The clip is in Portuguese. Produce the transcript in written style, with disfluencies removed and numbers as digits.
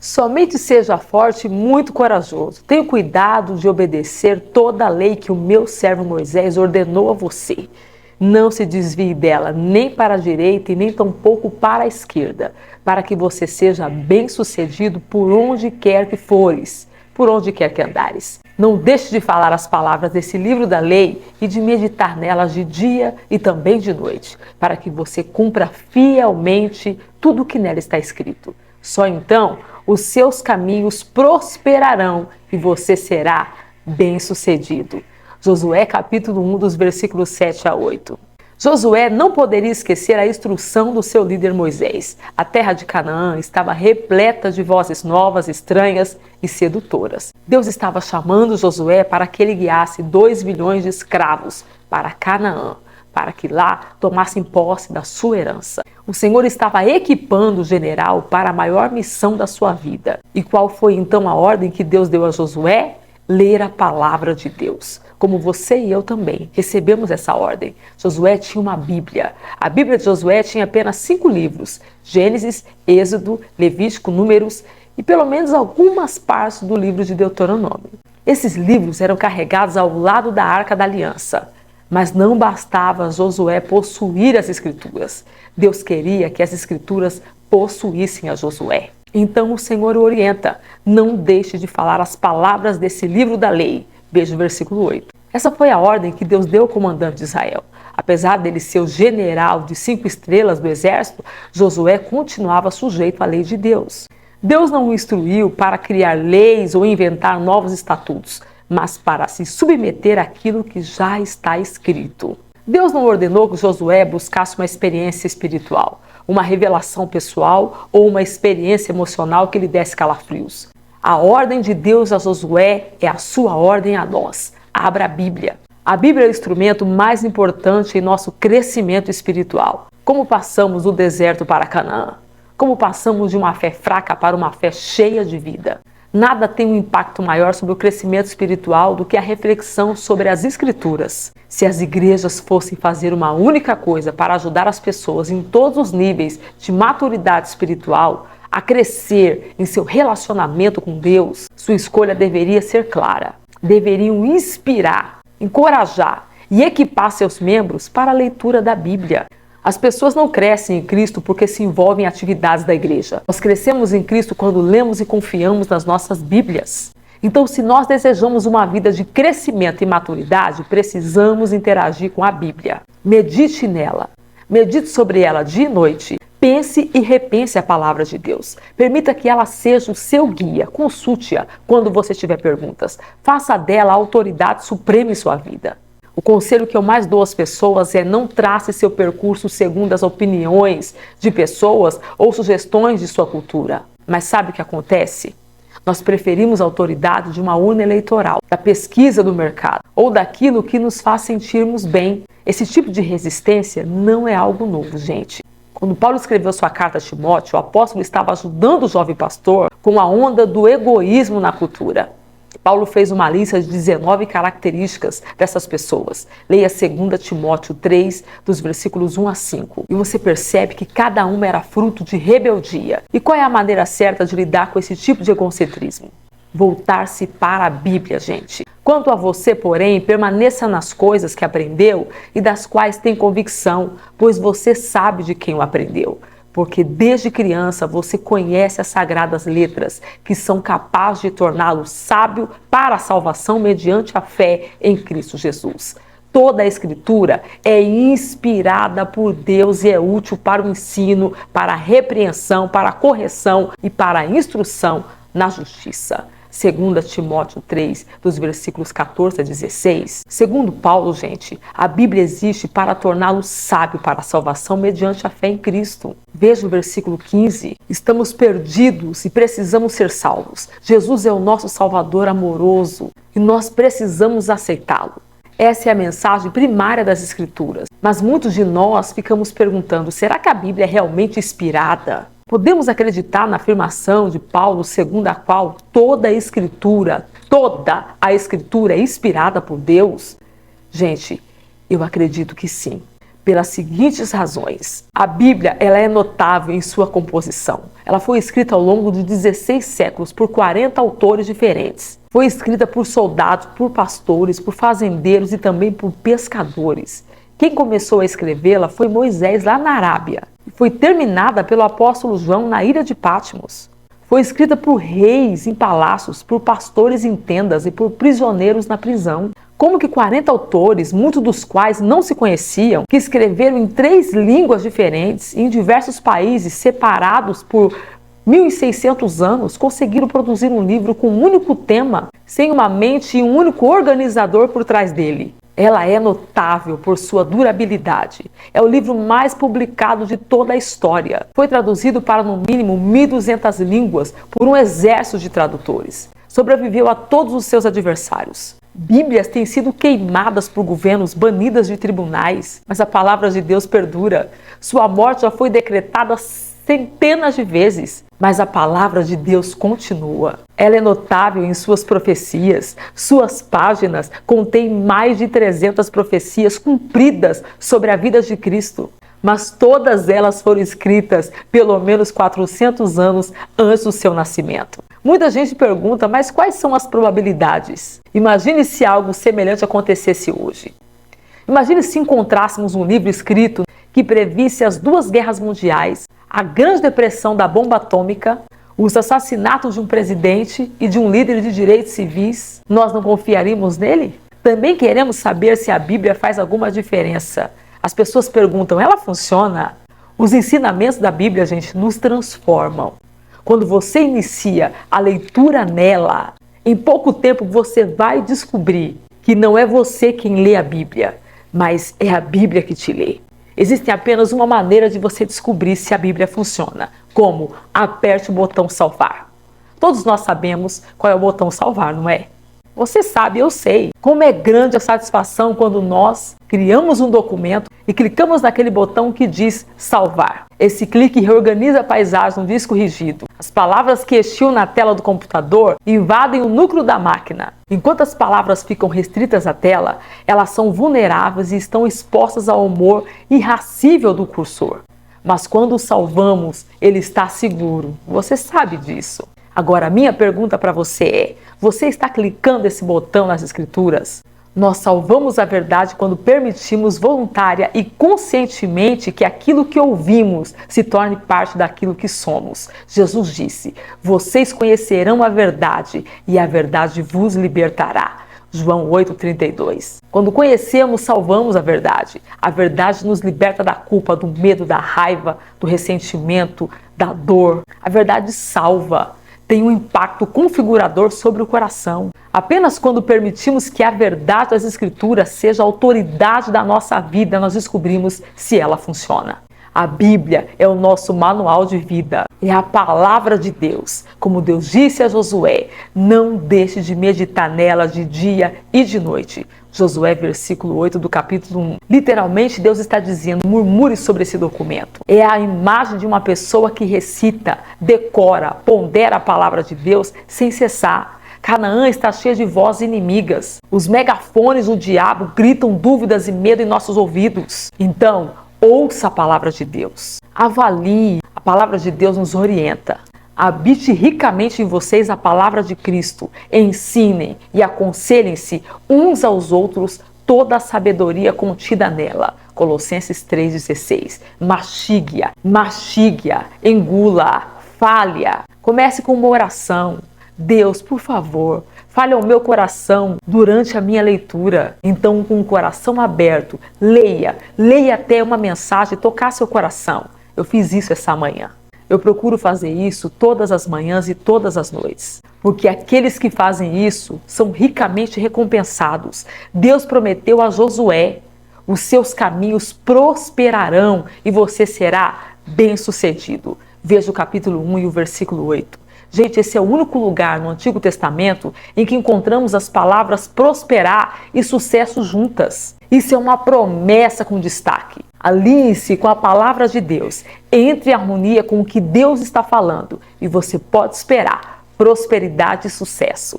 Somente seja forte e muito corajoso. Tenha cuidado de obedecer toda a lei que o meu servo Moisés ordenou a você. Não se desvie dela, nem para a direita e nem tampouco para a esquerda, para que você seja bem-sucedido por onde quer que fores, por onde quer que andares. Não deixe de falar as palavras desse livro da lei e de meditar nelas de dia e também de noite, para que você cumpra fielmente tudo o que nela está escrito. Só então os seus caminhos prosperarão e você será bem-sucedido. Josué capítulo 1, dos versículos 7 a 8. Josué não poderia esquecer a instrução do seu líder Moisés. A terra de Canaã estava repleta de vozes novas, estranhas e sedutoras. Deus estava chamando Josué para que ele guiasse 2 milhões de escravos para Canaã, para que lá tomassem posse da sua herança. O Senhor estava equipando o general para a maior missão da sua vida. E qual foi então a ordem que Deus deu a Josué? Ler a palavra de Deus. Como você e eu também recebemos essa ordem. Josué tinha uma Bíblia. A Bíblia de Josué tinha apenas 5 livros: Gênesis, Êxodo, Levítico, Números e pelo menos algumas partes do livro de Deuteronômio. Esses livros eram carregados ao lado da Arca da Aliança. Mas não bastava Josué possuir as Escrituras. Deus queria que as Escrituras possuíssem a Josué. Então o Senhor o orienta: não deixe de falar as palavras desse livro da lei. Veja o versículo 8. Essa foi a ordem que Deus deu ao comandante de Israel. Apesar dele ser o general de 5 estrelas do exército, Josué continuava sujeito à lei de Deus. Deus não o instruiu para criar leis ou inventar novos estatutos, mas para se submeter àquilo que já está escrito. Deus não ordenou que Josué buscasse uma experiência espiritual, uma revelação pessoal ou uma experiência emocional que lhe desse calafrios. A ordem de Deus a Josué é a sua ordem a nós. Abra a Bíblia. A Bíblia é o instrumento mais importante em nosso crescimento espiritual. Como passamos do deserto para Canaã? Como passamos de uma fé fraca para uma fé cheia de vida? Nada tem um impacto maior sobre o crescimento espiritual do que a reflexão sobre as Escrituras. Se as igrejas fossem fazer uma única coisa para ajudar as pessoas em todos os níveis de maturidade espiritual a crescer em seu relacionamento com Deus, sua escolha deveria ser clara. Deveriam inspirar, encorajar e equipar seus membros para a leitura da Bíblia. As pessoas não crescem em Cristo porque se envolvem em atividades da igreja. Nós crescemos em Cristo quando lemos e confiamos nas nossas Bíblias. Então, se nós desejamos uma vida de crescimento e maturidade, precisamos interagir com a Bíblia. Medite nela. Medite sobre ela dia e noite. Pense e repense a palavra de Deus. Permita que ela seja o seu guia. Consulte-a quando você tiver perguntas. Faça dela a autoridade suprema em sua vida. O conselho que eu mais dou às pessoas é: não trace seu percurso segundo as opiniões de pessoas ou sugestões de sua cultura. Mas sabe o que acontece? Nós preferimos a autoridade de uma urna eleitoral, da pesquisa do mercado ou daquilo que nos faz sentirmos bem. Esse tipo de resistência não é algo novo, gente. Quando Paulo escreveu sua carta a Timóteo, o apóstolo estava ajudando o jovem pastor com a onda do egoísmo na cultura. Paulo fez uma lista de 19 características dessas pessoas. Leia 2 Timóteo 3, dos versículos 1 a 5. E você percebe que cada uma era fruto de rebeldia. E qual é a maneira certa de lidar com esse tipo de egocentrismo? Voltar-se para a Bíblia, gente. Quanto a você, porém, permaneça nas coisas que aprendeu e das quais tem convicção, pois você sabe de quem o aprendeu. Porque desde criança você conhece as sagradas letras que são capazes de torná-lo sábio para a salvação mediante a fé em Cristo Jesus. Toda a Escritura é inspirada por Deus e é útil para o ensino, para a repreensão, para a correção e para a instrução na justiça. 2 Timóteo 3, dos versículos 14 a 16. Segundo Paulo, gente, a Bíblia existe para torná-lo sábio para a salvação mediante a fé em Cristo. Veja o versículo 15. Estamos perdidos e precisamos ser salvos. Jesus é o nosso Salvador amoroso e nós precisamos aceitá-lo. Essa é a mensagem primária das Escrituras. Mas muitos de nós ficamos perguntando: será que a Bíblia é realmente inspirada? Podemos acreditar na afirmação de Paulo, segundo a qual toda a Escritura é inspirada por Deus? Gente, eu acredito que sim. pelas seguintes razões. A Bíblia, ela é notável em sua composição. Ela foi escrita ao longo de 16 séculos por 40 autores diferentes. Foi escrita por soldados, por pastores, por fazendeiros e também por pescadores. Quem começou a escrevê-la foi Moisés lá na Arábia. Foi terminada pelo apóstolo João na ilha de Patmos. Foi escrita por reis em palácios, por pastores em tendas e por prisioneiros na prisão. Como que 40 autores, muitos dos quais não se conheciam, que escreveram em 3 línguas diferentes, em diversos países, separados por 1.600 anos, conseguiram produzir um livro com um único tema, sem uma mente e um único organizador por trás dele? Ela é notável por sua durabilidade. É o livro mais publicado de toda a história. Foi traduzido para no mínimo 1.200 línguas por um exército de tradutores. Sobreviveu a todos os seus adversários. Bíblias têm sido queimadas por governos, banidas de tribunais, mas a palavra de Deus perdura. Sua morte já foi decretada centenas de vezes, mas a palavra de Deus continua. Ela é notável em suas profecias. Suas páginas contêm mais de 300 profecias cumpridas sobre a vida de Cristo. Mas todas elas foram escritas pelo menos 400 anos antes do seu nascimento. Muita gente pergunta, mas quais são as probabilidades? Imagine se algo semelhante acontecesse hoje. Imagine se encontrássemos um livro escrito que previsse as 2 guerras mundiais, a Grande Depressão da bomba atômica, os assassinatos de um presidente e de um líder de direitos civis. Nós não confiaríamos nele? Também queremos saber se a Bíblia faz alguma diferença. As pessoas perguntam, ela funciona? Os ensinamentos da Bíblia, gente, nos transformam. Quando você inicia a leitura nela, em pouco tempo você vai descobrir que não é você quem lê a Bíblia, mas é a Bíblia que te lê. Existe apenas uma maneira de você descobrir se a Bíblia funciona. Como? Aperte o botão salvar. Todos nós sabemos qual é o botão salvar, não é? Você sabe, eu sei. Como é grande a satisfação quando nós criamos um documento e clicamos naquele botão que diz salvar. Esse clique reorganiza a paisagem no disco rígido. As palavras que existiam na tela do computador invadem o núcleo da máquina. Enquanto as palavras ficam restritas à tela, elas são vulneráveis e estão expostas ao humor irracível do cursor. Mas quando o salvamos, ele está seguro. Você sabe disso. Agora, a minha pergunta para você é: você está clicando esse botão nas Escrituras? Nós salvamos a verdade quando permitimos voluntária e conscientemente que aquilo que ouvimos se torne parte daquilo que somos. Jesus disse: vocês conhecerão a verdade e a verdade vos libertará. João 8,32. Quando conhecemos, salvamos a verdade. A verdade nos liberta da culpa, do medo, da raiva, do ressentimento, da dor. A verdade salva. Tem um impacto configurador sobre o coração. Apenas quando permitimos que a verdade das Escrituras seja a autoridade da nossa vida, nós descobrimos se ela funciona. A Bíblia é o nosso manual de vida, é a palavra de Deus. Como Deus disse a Josué, não deixe de meditar nela de dia e de noite. Josué, versículo 8 do capítulo 1. Literalmente, Deus está dizendo, murmure sobre esse documento. É a imagem de uma pessoa que recita, decora, pondera a palavra de Deus sem cessar. Canaã está cheia de vozes inimigas. Os megafones do diabo gritam dúvidas e medo em nossos ouvidos. Então, ouça a palavra de Deus. Avalie. A palavra de Deus nos orienta. Habite ricamente em vocês a palavra de Cristo. Ensinem e aconselhem-se uns aos outros toda a sabedoria contida nela. Colossenses 3,16. Mastigue-a, engula-a, fale-a. Comece com uma oração. Deus, por favor, fale ao meu coração durante a minha leitura. Então, com o coração aberto, leia até uma mensagem tocar seu coração. Eu fiz isso essa manhã. Eu procuro fazer isso todas as manhãs e todas as noites, porque aqueles que fazem isso são ricamente recompensados. Deus prometeu a Josué, os seus caminhos prosperarão e você será bem-sucedido. Veja o capítulo 1 e o versículo 8. Gente, esse é o único lugar no Antigo Testamento em que encontramos as palavras prosperar e sucesso juntas. Isso é uma promessa com destaque. Alinhe-se com a palavra de Deus. Entre em harmonia com o que Deus está falando e você pode esperar prosperidade e sucesso.